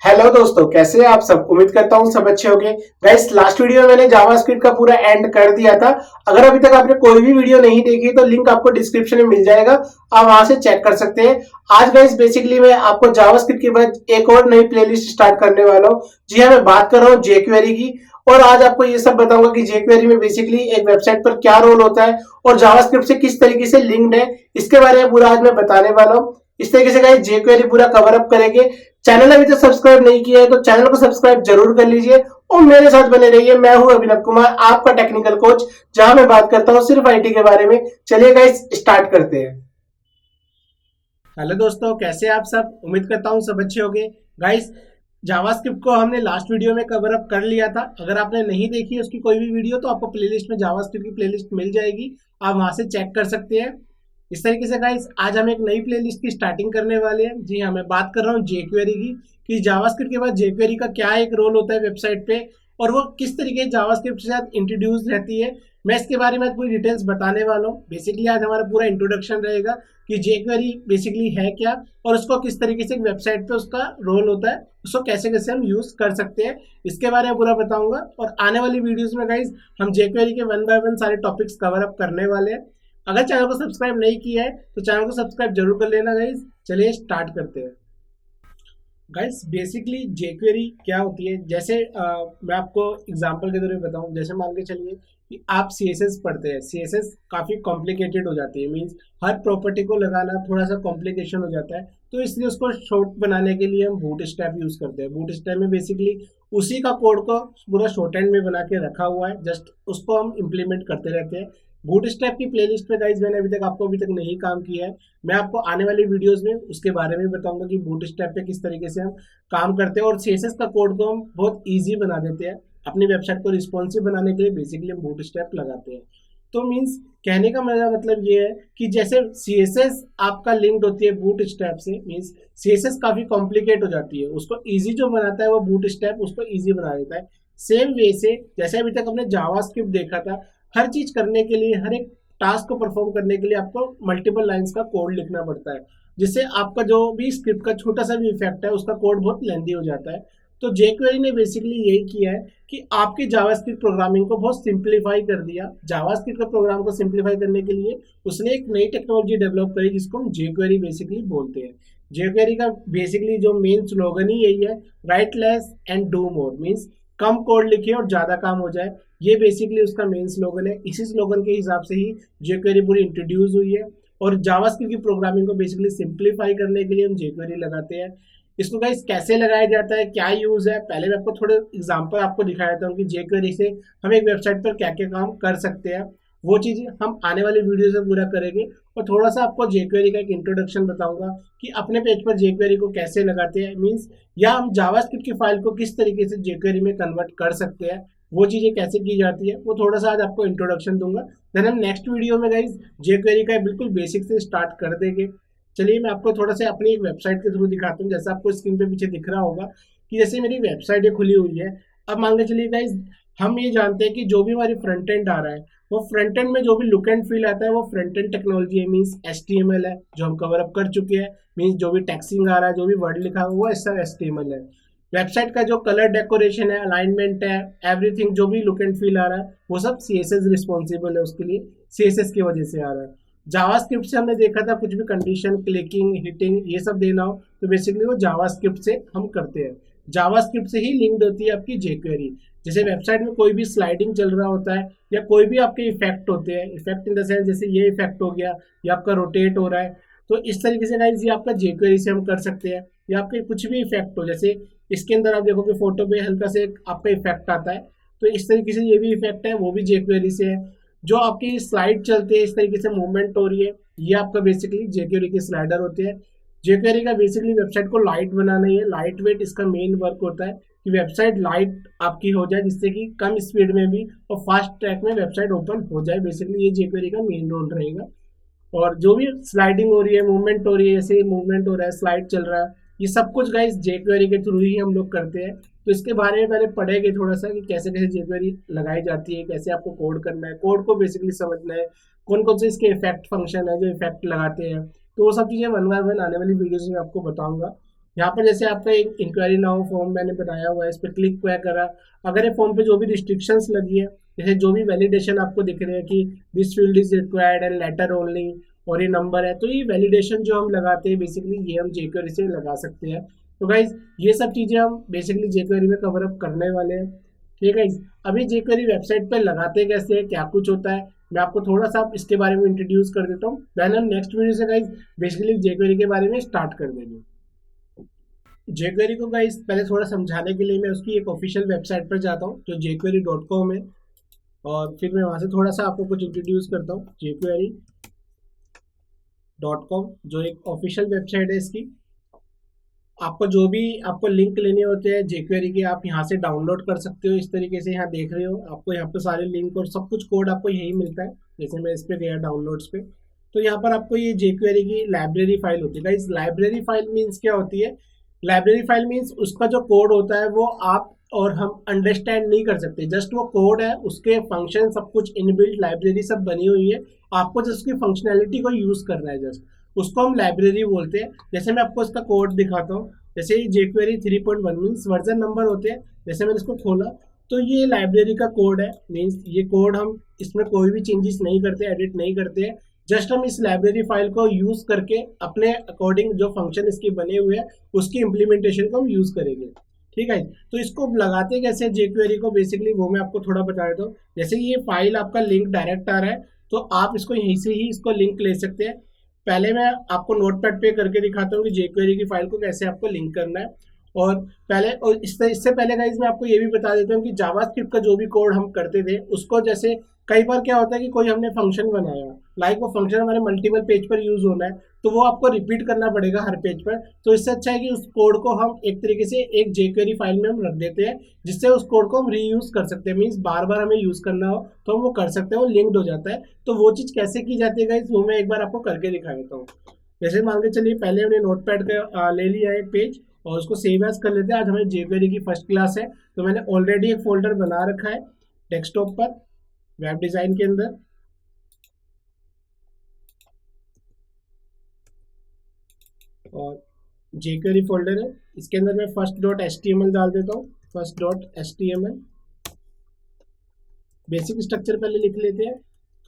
Hello दोस्तों, कैसे हैं आप सब। उम्मीद करता हूँ सब अच्छे होंगे। गाइस, लास्ट वीडियो में मैंने जावास्क्रिप्ट का पूरा एंड कर दिया था। अगर अभी तक आपने कोई भी वीडियो नहीं देखी तो लिंक आपको डिस्क्रिप्शन में मिल जाएगा, आप वहां से चेक कर सकते हैं। आज गाइस बेसिकली मैं आपको जावास्क्रिप्ट के बाद एक और नई प्लेलिस्ट स्टार्ट करने वाला हूँ। जी हाँ, मैं बात कर रहा हूँ जेक्वेरी की। और आज आपको ये सब बताऊंगा कि जेक्वेरी में बेसिकली एक वेबसाइट पर क्या रोल होता है और जावास्क्रिप्ट से किस तरीके से लिंक्ड है, इसके बारे में पूरा आज मैं बताने वाला हूँ। इस तरीके से गाइस जेक्वेरी पूरा कवर अप करेंगे। चैनल अभी तक सब्सक्राइब नहीं किया है तो चैनल को सब्सक्राइब जरूर कर लीजिए और मेरे साथ बने रहिए। मैं हूं अभिनव कुमार, आपका टेक्निकल कोच, जहां मैं बात करता हूं सिर्फ आईटी के बारे में। चलिए गाइस, स्टार्ट करते हैं। हेलो दोस्तों, कैसे हैं आप सब। उम्मीद करता हूं सब अच्छे होंगे। गाइस, जावास्क्रिप्ट को हमने लास्ट वीडियो में कवर अप कर लिया था। अगर आपने नहीं देखी उसकी कोई भी वीडियो तो आपको प्लेलिस्ट में जावास्क्रिप्ट की प्लेलिस्ट मिल जाएगी, आप वहां से चेक कर सकते हैं। इस तरीके से गाइस, आज हम एक नई प्लेलिस्ट की स्टार्टिंग करने वाले हैं। जी हाँ, मैं बात कर रहा हूँ जेक्वेरी की, कि जावास्क्रिप्ट के बाद जेक्वेरी का क्या एक रोल होता है वेबसाइट पे और वो किस तरीके जावास्क्रिप्ट के साथ इंट्रोड्यूस रहती है। मैं इसके बारे में पूरी डिटेल्स बताने वाला हूँ। बेसिकली आज हमारा पूरा इंट्रोडक्शन रहेगा कि जेक्वेरी बेसिकली है क्या और उसको किस तरीके से वेबसाइट पे उसका रोल होता है, उसको कैसे कैसे हम यूज कर सकते हैं, इसके बारे में पूरा बताऊंगा। और आने वाली वीडियोस में गाइज हम जेक्वेरी के वन बाय वन सारे टॉपिक्स कवर अप करने वाले हैं। अगर चैनल को सब्सक्राइब नहीं किया है तो चैनल को सब्सक्राइब जरूर कर लेना गाइज। चलिए स्टार्ट करते हैं। गाइस, बेसिकली जेक्वेरी क्या होती है, जैसे मैं आपको एग्जांपल के तौर पे बताऊं। जैसे मान के चलिए कि आप सीएसएस पढ़ते हैं। सीएसएस काफ़ी कॉम्प्लिकेटेड हो जाती है, मींस हर प्रॉपर्टी को लगाना थोड़ा सा कॉम्प्लिकेशन हो जाता है। तो इसलिए उसको शॉर्ट बनाने के लिए हम बूटस्ट्रैप यूज़ करते हैं। बूटस्ट्रैप में बेसिकली उसी का कोड को पूरा शॉर्ट हैंड में बना के रखा हुआ है, जस्ट उसको हम इम्प्लीमेंट करते रहते हैं। बूटस्ट्रैप की प्लेलिस्ट पे गाइज मैंने अभी तक नहीं काम किया है। मैं आपको आने वाली वीडियोस में उसके बारे में बताऊंगा कि बूटस्ट्रैप पे किस तरीके से हम काम करते हैं और सीएसएस का कोड को हम बहुत इजी बना देते हैं। अपनी वेबसाइट को रिस्पॉन्सिव बनाने के लिए बेसिकली हम बूटस्ट्रैप लगाते हैं। तो मीन्स कहने का मेरा मतलब ये है कि जैसे सीएसएस आपका लिंक्ड होती है बूटस्ट्रैप से, मीन्स सीएसएस काफी कॉम्प्लिकेट हो जाती है, उसको इजी जो बनाता है वो बूटस्ट्रैप उसको इजी बना देता है। सेम वे से जैसे अभी तक हमने जावास्क्रिप्ट देखा था, हर चीज करने के लिए, हर एक टास्क को परफॉर्म करने के लिए आपको मल्टीपल लाइंस का कोड लिखना पड़ता है, जिससे आपका जो भी स्क्रिप्ट का छोटा सा भी इफेक्ट है उसका कोड बहुत लेंदी हो जाता है। तो जेक्वेरी ने बेसिकली यही किया है कि आपकी जावास्क्रिप्ट प्रोग्रामिंग को बहुत सिंप्लीफाई कर दिया। जावास्क्रिप्ट का प्रोग्राम को सिंप्लीफाई करने के लिए उसने एक नई टेक्नोलॉजी डेवलप करी जिसको हम जेक्वेरी बेसिकली बोलते हैं। जेक्वेरी का बेसिकली जो मेन स्लोगन ही यही है, right less and do more, means come code लिखे और ज्यादा काम हो जाए। ये बेसिकली उसका मेन स्लोगन है। इसी स्लोगन के हिसाब से ही जेक्वेरी पूरी इंट्रोड्यूस हुई है और जावास्क्रिप्ट की प्रोग्रामिंग को बेसिकली सिंप्लीफाई करने के लिए हम जेक्वेरी लगाते हैं। इसको गाइस कैसे लगाया जाता है, क्या यूज है, पहले मैं आपको थोड़े एग्जांपल आपको दिखा देता हूँ कि जेक्वेरी से हम एक वेबसाइट पर क्या क्या काम कर सकते हैं। वो चीज़ हम आने वाली वीडियो से पूरा करेंगे और थोड़ा सा आपको जेक्वेरी का एक इंट्रोडक्शन बताऊंगा कि अपने पेज पर जेक्वेरी को कैसे लगाते हैं, मीन्स या हम जावास्क्रिप्ट की फाइल को किस तरीके से जेक्वेरी में कन्वर्ट कर सकते हैं, वो चीज़ें कैसे की जाती है, वो थोड़ा सा आज आपको इंट्रोडक्शन दूंगा। देन हम नेक्स्ट वीडियो में गाइज जेक्वेरी का बिल्कुल बेसिक से स्टार्ट कर देंगे। चलिए मैं आपको थोड़ा सा अपनी एक वेबसाइट के थ्रू दिखाता हूँ। जैसा आपको स्क्रीन पे पीछे दिख रहा होगा कि जैसे मेरी वेबसाइट ये खुली हुई है। अब मान के चलिए गाइज, हम ये जानते हैं कि जो भी हमारी फ्रंट एंड आ रहा है वो फ्रंट एंड में जो भी लुक एंड फील आता है वो फ्रंट एंड टेक्नोलॉजी है, मीन्स HTML है जो हम कवर अप कर चुके हैं। मीन्स जो भी टेक्सिंग आ रहा है, जो भी वर्ड लिखा हुआ है, सब HTML है। वेबसाइट का जो कलर डेकोरेशन है, अलाइनमेंट है, एवरीथिंग जो भी लुक एंड फील आ रहा है वो सब CSS रिस्पॉन्सिबल है, उसके लिए CSS की वजह से आ रहा है। जावास्क्रिप्ट से हमने देखा था कुछ भी कंडीशन, क्लिकिंग, हिटिंग, ये सब देना हो तो बेसिकली वो जावास्क्रिप्ट से हम करते हैं। जावास्क्रिप्ट से ही लिंक्ड होती है आपकी जेक्वेरी। जैसे वेबसाइट में कोई भी स्लाइडिंग चल रहा होता है या कोई भी आपके इफेक्ट होते हैं, इफेक्ट इन द सेंस जैसे ये इफेक्ट हो गया या आपका रोटेट हो रहा है, तो इस तरीके से गाइस ये आपका जेक्वेरी से हम कर सकते हैं। या आपके कुछ भी इफेक्ट हो, जैसे इसके अंदर आप देखोगे फोटो पे हल्का से एक आपका इफेक्ट आता है, तो इस तरीके से ये भी इफेक्ट है, वो भी जेक्वेरी से है। जो आपकी स्लाइड चलती है, इस तरीके से मूवमेंट हो रही है, ये आपका बेसिकली जेक्वेरी के स्लाइडर होते हैं। जेक्वेरी का बेसिकली वेबसाइट को लाइट बनाना ही है, लाइट वेट इसका मेन वर्क होता है कि वेबसाइट लाइट आपकी हो जाए, जिससे कि कम स्पीड में भी और फास्ट ट्रैक में वेबसाइट ओपन हो जाए। बेसिकली ये जेक्वेरी का मेन रोल रहेगा। और जो भी स्लाइडिंग हो रही है, मूवमेंट हो रही है, जैसे मूवमेंट हो रहा है, स्लाइड चल रहा है, ये सब कुछ गाइस जेक्वेरी के थ्रू ही हम लोग करते हैं। तो इसके बारे में पहले पढ़ेंगे थोड़ा सा कि कैसे कैसे जेक्वेरी लगाई जाती है, कैसे आपको कोड करना है, कोड को बेसिकली समझना है, कौन कौन से इसके इफेक्ट फंक्शन है जो इफेक्ट लगाते हैं। तो वो सब चीज़ें वन बाय वन आने वाली वीडियोज में आपको बताऊंगा। यहाँ पर जैसे आपका एक इंक्वायरी नाउ फॉर्म मैंने बनाया हुआ है, इस पर क्लिक करा, अगर ये फॉर्म पे जो भी रिस्ट्रिक्शंस लगी है, जैसे जो भी वैलिडेशन आपको दिख रहे हैं कि this field is required and later only और ये नंबर है, तो ये वैलिडेशन जो हम लगाते हैं बेसिकली ये हम jQuery से लगा सकते हैं। तो गाइज ये सब चीज़ें हम बेसिकली jQuery में कवर अप करने वाले हैं। ठीक है, अभी jQuery वेबसाइट पे लगाते कैसे है, क्या कुछ होता है, मैं आपको थोड़ा सा इसके बारे में इंट्रोड्यूस कर देता हूँ, देन हम नेक्स्ट वीडियो से गाइज बेसिकली jQuery के बारे में स्टार्ट कर देंगे। jQuery को गाइस पहले थोड़ा समझाने के लिए मैं उसकी एक ऑफिशियल वेबसाइट पर जाता हूँ जो jQuery.com है, और फिर मैं वहाँ से थोड़ा सा आपको कुछ इंट्रोड्यूस करता हूँ। jQuery.com जो एक ऑफिशियल वेबसाइट है इसकी, आपको जो भी आपको लिंक लेने होते हैं jQuery के आप यहाँ से डाउनलोड कर सकते हो। इस तरीके से यहाँ देख रहे हो, आपको यहाँ पे सारे लिंक और सब कुछ कोड आपको यही मिलता है। जैसे मैं इस पे गया डाउनलोड्स पे, तो यहाँ पर आपको ये jQuery की लाइब्रेरी फाइल होती है। गाइस लाइब्रेरी फाइल मीन्स क्या होती है, लाइब्रेरी फाइल मीन्स उसका जो कोड होता है वो आप और हम अंडरस्टैंड नहीं कर सकते, जस्ट वो कोड है, उसके फंक्शन सब कुछ इनबिल्ट लाइब्रेरी सब बनी हुई है, आपको जस्ट उसकी फंक्शनैलिटी को यूज करना है, जस्ट उसको हम लाइब्रेरी बोलते हैं। जैसे मैं आपको इसका कोड दिखाता हूँ, जैसे ये jQuery 3.1 मीन्स वर्जन नंबर होते हैं। जैसे मैंने इसको खोला तो ये लाइब्रेरी का कोड है, मीन्स ये कोड हम इसमें कोई भी चेंजेस नहीं करते, एडिट नहीं करते हैं, जस्ट हम इस लाइब्रेरी फाइल को यूज करके अपने अकॉर्डिंग जो फंक्शन इसके बने हुए हैं उसकी इम्प्लीमेंटेशन को हम यूज करेंगे। ठीक है, तो इसको लगाते कैसे jQuery को बेसिकली वो मैं आपको थोड़ा बता देता हूँ। जैसे ये फाइल आपका लिंक डायरेक्ट आ रहा है तो आप इसको यहीं से ही इसको लिंक ले सकते हैं। पहले मैं आपको नोटपैड पे करके दिखाता हूँ कि jQuery की फाइल को कैसे आपको लिंक करना है। और पहले और इससे पहले गाइस मैं आपको ये भी बता देता हूँ कि जावास्क्रिप्ट का जो भी कोड हम करते थे उसको, जैसे कई बार क्या होता है कि कोई हमने फंक्शन बनाया, लाइक वो फंक्शन हमारे मल्टीपल पेज पर यूज होना है, तो वो आपको रिपीट करना पड़ेगा हर पेज पर। तो इससे अच्छा है कि उस कोड को हम एक तरीके से एक jQuery फाइल में हम रख देते हैं, जिससे उस कोड को हम रीयूज कर सकते हैं, मीन्स बार बार हमें यूज करना हो तो हम वो कर सकते हैं, वो लिंक्ड हो जाता है। तो वो चीज़ कैसे की जाती है गाइस वो मैं एक बार आपको करके दिखा देता हूँ। जैसे मान के चलिए पहले हमने नोटपैड का ले लिया है पेज और उसको सेव एज कर लेते हैं। आज हमें jQuery की फर्स्ट क्लास है तो मैंने ऑलरेडी एक फोल्डर बना रखा है डेस्कटॉप पर वेब डिजाइन के अंदर, और jQuery फोल्डर है, इसके अंदर मैं first.html डाल देता हूँ। first.html बेसिक स्ट्रक्चर पहले लिख लेते हैं,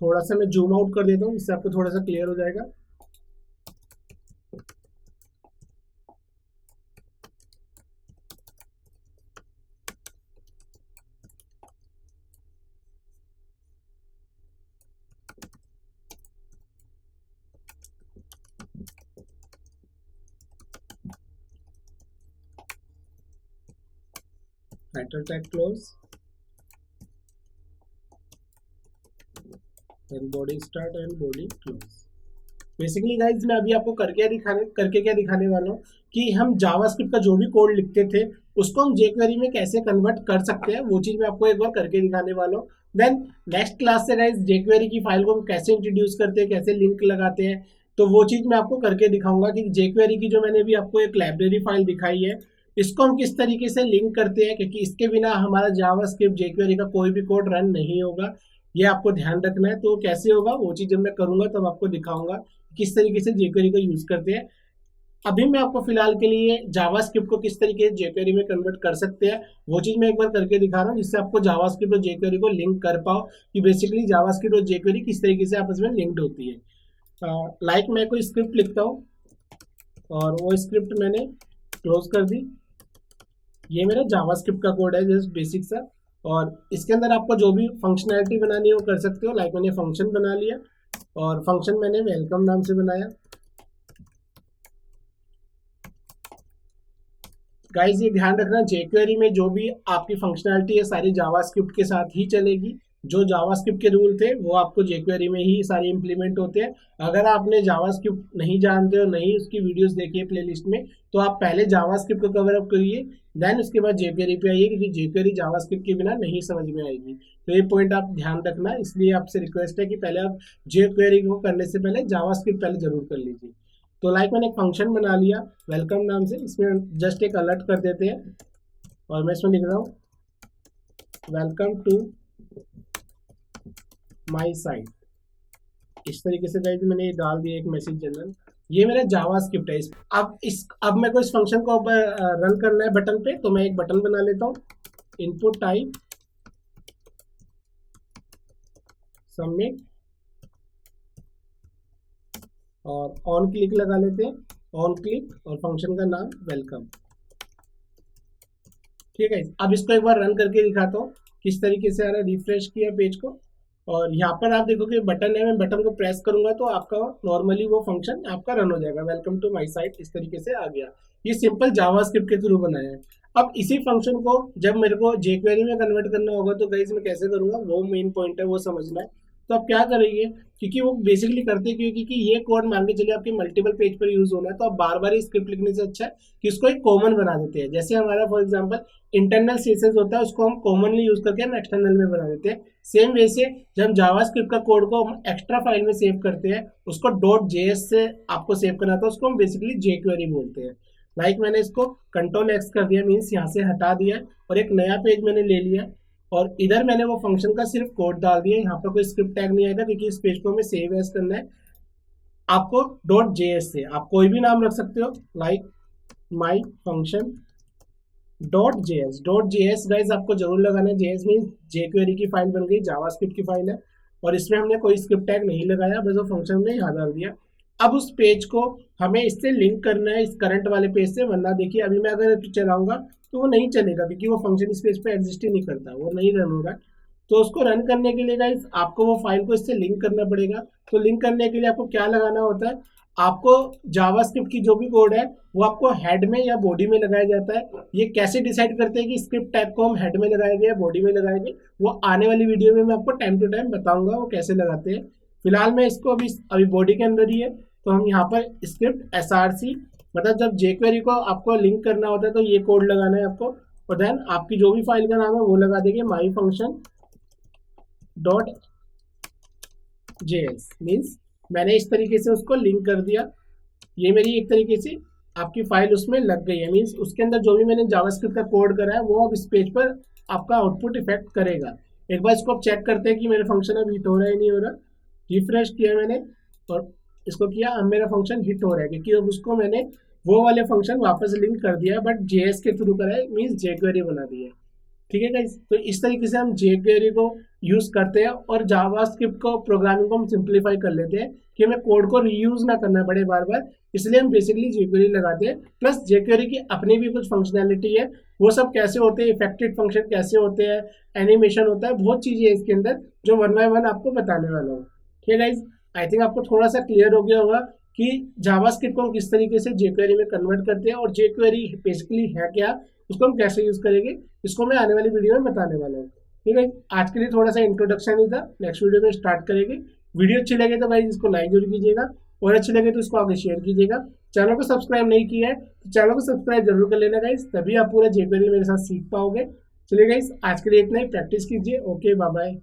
थोड़ा सा मैं जूम आउट कर देता हूँ इससे आपको थोड़ा सा क्लियर हो जाएगा। Title tag close and body start and body close. Basically guys मैं अभी आपको करके क्या दिखाने वाला हूँ कि हम जावास्क्रिप्ट का जो भी कोड लिखते थे उसको हम jQuery में कैसे कन्वर्ट कर सकते हैं, वो चीज मैं आपको एक बार करके दिखाने वाला हूँ। देन नेक्स्ट क्लास से गाइज jQuery की फाइल को हम कैसे इंट्रोड्यूस करते हैं, कैसे लिंक लगाते हैं, तो वो चीज मैं आपको करके दिखाऊंगा कि jQuery की जो मैंने भी आपको एक लाइब्रेरी फाइल दिखाई है इसको हम किस तरीके से लिंक करते हैं, क्योंकि इसके बिना हमारा जावास्क्रिप्ट jQuery का कोई भी कोड रन नहीं होगा, ये आपको ध्यान रखना है। तो कैसे होगा वो चीज जब मैं करूंगा तब आपको दिखाऊंगा किस तरीके से jQuery को यूज करते हैं। अभी मैं आपको फिलहाल के लिए जावास्क्रिप्ट को किस तरीके से jQuery में कन्वर्ट कर सकते हैं वो चीज मैं एक बार करके दिखा रहा हूँ, जिससे आपको जावास्क्रिप्ट और jQuery को लिंक कर पाओ कि बेसिकली जावास्क्रिप्ट और jQuery किस तरीके से आपस में लिंक्ड होती है। लाइक मैं कोई स्क्रिप्ट लिखता हूँ और वो स्क्रिप्ट मैंने क्लोज कर दी, ये मेरा जावास्क्रिप्ट का कोड है जस्ट बेसिक सा, और इसके अंदर आपको जो भी फंक्शनैलिटी बनानी है वो कर सकते हो। लाइक मैंने फंक्शन बना लिया और फंक्शन मैंने वेलकम नाम से बनाया। गाइस ये ध्यान रखना jQuery में जो भी आपकी फंक्शनैलिटी है सारी जावास्क्रिप्ट के साथ ही चलेगी, जो जावास्क्रिप्ट के रूल थे वो आपको jQuery में ही सारे इंप्लीमेंट होते हैं। अगर आपने जावास्क्रिप्ट नहीं जानते हो, नहीं उसकी वीडियोस देखिए प्लेलिस्ट में, तो आप पहले जावास्क्रिप्ट को कवर अप करिए, देन उसके बाद jQuery पे आइए, क्योंकि jQuery जावास्क्रिप्ट के बिना नहीं समझ में आएगी। तो ये पॉइंट आप ध्यान रखना, इसलिए आपसे रिक्वेस्ट है कि पहले आप jQuery को करने से पहले जावास्क्रिप्ट पहले जरूर कर लीजिए। तो लाइक मैंने एक फंक्शन बना लिया वेलकम नाम से, इसमें जस्ट एक अलर्ट कर देते हैं और मैं इसमें लिख रहा हूँ वेलकम टू माई साइट। इस तरीके से गाइस मैंने डाल दिया एक मैसेज जनरल, ये मेरा जावास्क्रिप्ट है। अब मेरे को इस फंक्शन को रन करना है बटन पे, तो मैं एक बटन बना लेता हूँ, इनपुट टाइप सबमिट, और ऑन क्लिक लगा लेते हैं, ऑन क्लिक, और फंक्शन का नाम वेलकम। ठीक है, अब इसको एक बार रन करके दिखाता हूँ किस तरीके से आ रहा है। रिफ्रेश किया पेज को, और यहाँ पर आप देखोगे बटन है, मैं बटन को प्रेस करूंगा तो आपका नॉर्मली वो फंक्शन आपका रन हो जाएगा, वेलकम टू माय साइट, इस तरीके से आ गया। ये सिंपल जावास्क्रिप्ट के थ्रू बनाया है। अब इसी फंक्शन को जब मेरे को jQuery में कन्वर्ट करना होगा तो गाइस मैं कैसे करूंगा, वो मेन पॉइंट है, वो समझना है। तो आप क्या करेंगे, क्योंकि वो बेसिकली करते क्यों, क्योंकि ये कोड मान के चलिए आपके मल्टीपल पेज पर यूज होना है, तो आप बार बार स्क्रिप्ट लिखने से अच्छा है कि उसको एक कॉमन बना देते हैं। जैसे हमारा फॉर एग्जांपल इंटरनल सीएसएस होता है, उसको हम कॉमनली यूज करके हम एक्सटर्नल में बना देते हैं। सेम वैसे जब हम जावास्क्रिप्ट का कोड को हम एक्स्ट्रा फाइल में सेव करते हैं, उसको .js से आपको सेव करना था, उसको हम बेसिकली jQuery बोलते हैं। मैंने इसको कंट्रोल एक्स कर दिया, मीन्स यहाँ से हटा दिया, और एक नया पेज मैंने ले लिया, और इधर मैंने वो फंक्शन का सिर्फ कोड डाल दिया। यहाँ पर कोई स्क्रिप्ट टैग नहीं आएगा क्योंकि इस पेज को हमें सेव एज करना है। आपको .js से आप कोई भी नाम रख सकते हो, like my function .js guys आपको जरूर लगाना है। जेएस मीन jQuery की फाइल बन गई, जावास्क्रिप्ट की फाइल है, और इसमें हमने कोई स्क्रिप्ट टैग नहीं लगाया, बस वो फंक्शन में यहाँ डाल दिया। अब उस पेज को हमें इससे लिंक करना है, इस करंट वाले पेज से, वरना देखिए अभी मैं अगर चलाऊंगा तो वो नहीं चलेगा क्योंकि वो फंक्शन इस पेज पे एग्जिस्ट ही नहीं करता, वो नहीं रन होगा। तो उसको रन करने के लिए गाइस आपको वो फाइल को इससे लिंक करना पड़ेगा। तो लिंक करने के लिए आपको क्या लगाना होता है, आपको जावास्क्रिप्ट की जो भी कोड है वो आपको हेड में या बॉडी में लगाया जाता है। ये कैसे डिसाइड करते हैं कि स्क्रिप्ट टैग को हम हेड में लगाएंगे या बॉडी में लगाएंगे, वो आने वाली वीडियो में मैं आपको टाइम टू टाइम बताऊंगा वो कैसे लगाते हैं। फिलहाल मैं इसको अभी बॉडी के अंदर ही है, तो हम यहाँ पर स्क्रिप्ट src, मतलब जब jQuery को आपको लिंक करना होता है तो ये कोड लगाना है आपको, और देन आपकी जो भी फाइल का नाम है वो लगा देंगे, माई फंक्शन .js, मीन्स मैंने इस तरीके से उसको लिंक कर दिया। ये मेरी एक तरीके से आपकी फाइल उसमें लग गई है, मीन्स उसके अंदर जो भी मैंने जावास्क्रिप्ट का कोड करा है वो अब इस पेज पर आपका आउटपुट इफेक्ट करेगा। एक बार इसको आप चेक करते हैं कि मेरा फंक्शन अब हिट हो रहा है नहीं हो रहा। रिफ्रेश किया मैंने और इसको किया, अब मेरा फंक्शन हिट हो रहा है क्योंकि अब उसको मैंने वो वाले फंक्शन वापस लिंक कर दिया, बट जेएस के थ्रू करा है, मीन्स jQuery बना दिया। ठीक है गाइस, तो इस तरीके से हम jQuery को यूज करते हैं और जावास्क्रिप्ट को प्रोग्रामिंग को हम सिंप्लीफाई कर लेते हैं कि हमें कोड को रीयूज ना करना पड़े बार बार, इसलिए हम बेसिकली jQuery लगाते हैं। प्लस jQuery की अपनी भी कुछ फंक्शनैलिटी है, वो सब कैसे होते हैं, इफेक्टेड फंक्शन कैसे होते हैं, एनिमेशन होता है, बहुत चीजें है इसके अंदर जो वन बाय वन आपको बताने वाला हूँ। ठीक है गाइस, आई थिंक आपको थोड़ा सा क्लियर हो गया होगा कि जावास्क्रिप्ट को हम किस तरीके से jQuery में कन्वर्ट करते हैं और jQuery बेसिकली है क्या, उसको हम कैसे यूज करेंगे, इसको मैं आने वाली वीडियो में बताने वाला हूँ। ठीक है, आज के लिए थोड़ा सा इंट्रोडक्शन ही था, नेक्स्ट वीडियो में स्टार्ट करेंगे। वीडियो अच्छी लगे तो भाई इसको लाइक जरूर कीजिएगा, और अच्छी लगे तो इसको आगे शेयर कीजिएगा। चैनल को सब्सक्राइब नहीं किया है तो चैनल को सब्सक्राइब जरूर कर लेना गाइस, तभी आप पूरा jQuery मेरे साथ सीख पाओगे। चलिए गाइस, आज के लिए इतना ही, प्रैक्टिस कीजिए। Okay, bye bye.